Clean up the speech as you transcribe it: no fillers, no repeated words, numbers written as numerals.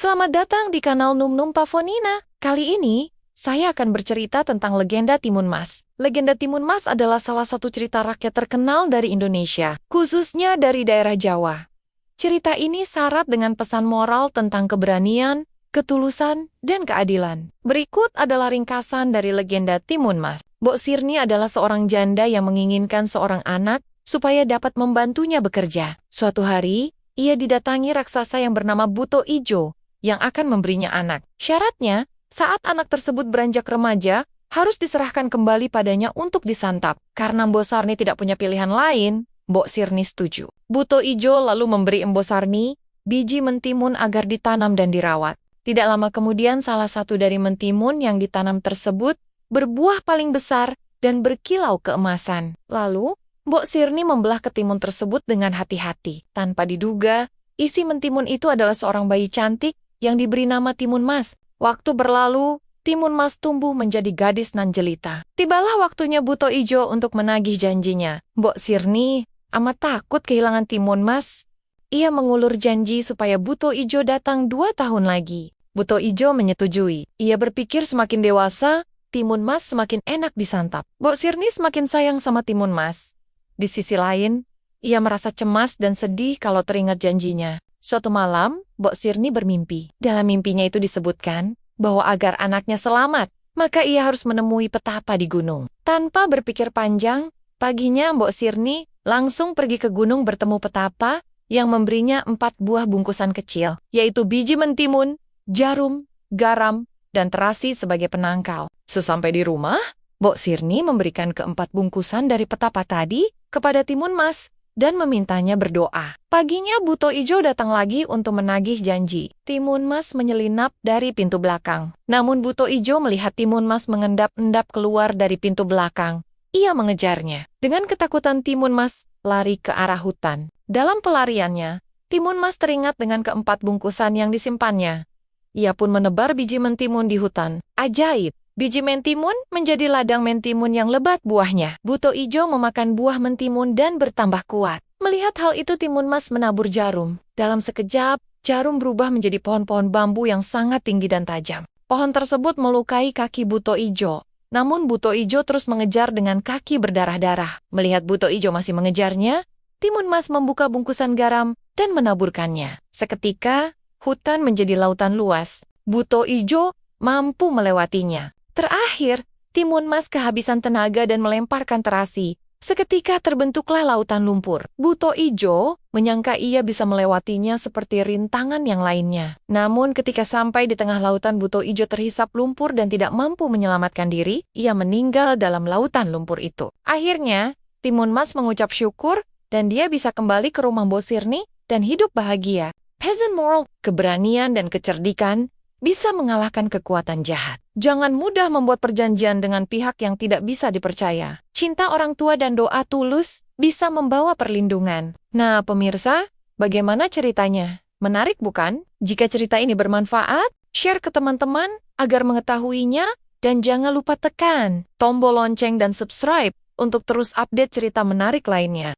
Selamat datang di kanal Num Num Pavonina. Kali ini, saya akan bercerita tentang legenda Timun Mas. Legenda Timun Mas adalah salah satu cerita rakyat terkenal dari Indonesia, khususnya dari daerah Jawa. Cerita ini syarat dengan pesan moral tentang keberanian, ketulusan, dan keadilan. Berikut adalah ringkasan dari legenda Timun Mas. Mbok Sirni adalah seorang janda yang menginginkan seorang anak supaya dapat membantunya bekerja. Suatu hari, ia didatangi raksasa yang bernama Buto Ijo yang akan memberinya anak. Syaratnya, saat anak tersebut beranjak remaja, harus diserahkan kembali padanya untuk disantap. Karena Mbok Sarni tidak punya pilihan lain, Mbok Sirni setuju. Buto Ijo lalu memberi Mbok Sarni biji mentimun agar ditanam dan dirawat. Tidak lama kemudian salah satu dari mentimun yang ditanam tersebut berbuah paling besar dan berkilau keemasan. Lalu, Mbok Sirni membelah ketimun tersebut dengan hati-hati. Tanpa diduga, isi mentimun itu adalah seorang bayi cantik yang diberi nama Timun Mas. Waktu berlalu, Timun Mas tumbuh menjadi gadis nan jelita. Tibalah waktunya Buto Ijo untuk menagih janjinya. Mbok Sirni amat takut kehilangan Timun Mas. Ia mengulur janji supaya Buto Ijo datang 2 tahun lagi. Buto Ijo menyetujui. Ia berpikir semakin dewasa, Timun Mas semakin enak disantap. Mbok Sirni semakin sayang sama Timun Mas. Di sisi lain, ia merasa cemas dan sedih kalau teringat janjinya. Suatu malam, Mbok Sirni bermimpi. Dalam mimpinya itu disebutkan bahwa agar anaknya selamat, maka ia harus menemui petapa di gunung. Tanpa berpikir panjang, paginya Mbok Sirni langsung pergi ke gunung bertemu petapa yang memberinya 4 buah bungkusan kecil, yaitu biji mentimun, jarum, garam, dan terasi sebagai penangkal. Sesampai di rumah, Mbok Sirni memberikan ke-4 bungkusan dari petapa tadi kepada Timun Mas dan memintanya berdoa. Paginya Buto Ijo datang lagi untuk menagih janji. Timun Mas menyelinap dari pintu belakang. Namun Buto Ijo melihat Timun Mas mengendap-endap keluar dari pintu belakang. Ia mengejarnya. Dengan ketakutan Timun Mas lari ke arah hutan. Dalam pelariannya, Timun Mas teringat dengan ke-4 bungkusan yang disimpannya. Ia pun menebar biji mentimun di hutan. Ajaib! Biji mentimun menjadi ladang mentimun yang lebat buahnya. Buto Ijo memakan buah mentimun dan bertambah kuat. Melihat hal itu Timun Mas menabur jarum. Dalam sekejap, jarum berubah menjadi pohon-pohon bambu yang sangat tinggi dan tajam. Pohon tersebut melukai kaki Buto Ijo. Namun Buto Ijo terus mengejar dengan kaki berdarah-darah. Melihat Buto Ijo masih mengejarnya, Timun Mas membuka bungkusan garam dan menaburkannya. Seketika, hutan menjadi lautan luas. Buto Ijo mampu melewatinya. Terakhir, Timun Mas kehabisan tenaga dan melemparkan terasi. Seketika terbentuklah lautan lumpur. Buto Ijo menyangka ia bisa melewatinya seperti rintangan yang lainnya. Namun ketika sampai di tengah lautan, Buto Ijo terhisap lumpur dan tidak mampu menyelamatkan diri. Ia meninggal dalam lautan lumpur itu. Akhirnya, Timun Mas mengucap syukur dan dia bisa kembali ke rumah Mbok Sirni dan hidup bahagia. Peasant moral, keberanian dan kecerdikan bisa mengalahkan kekuatan jahat. Jangan mudah membuat perjanjian dengan pihak yang tidak bisa dipercaya. Cinta orang tua dan doa tulus bisa membawa perlindungan. Nah, pemirsa, bagaimana ceritanya? Menarik bukan? Jika cerita ini bermanfaat, share ke teman-teman agar mengetahuinya dan jangan lupa tekan tombol lonceng dan subscribe untuk terus update cerita menarik lainnya.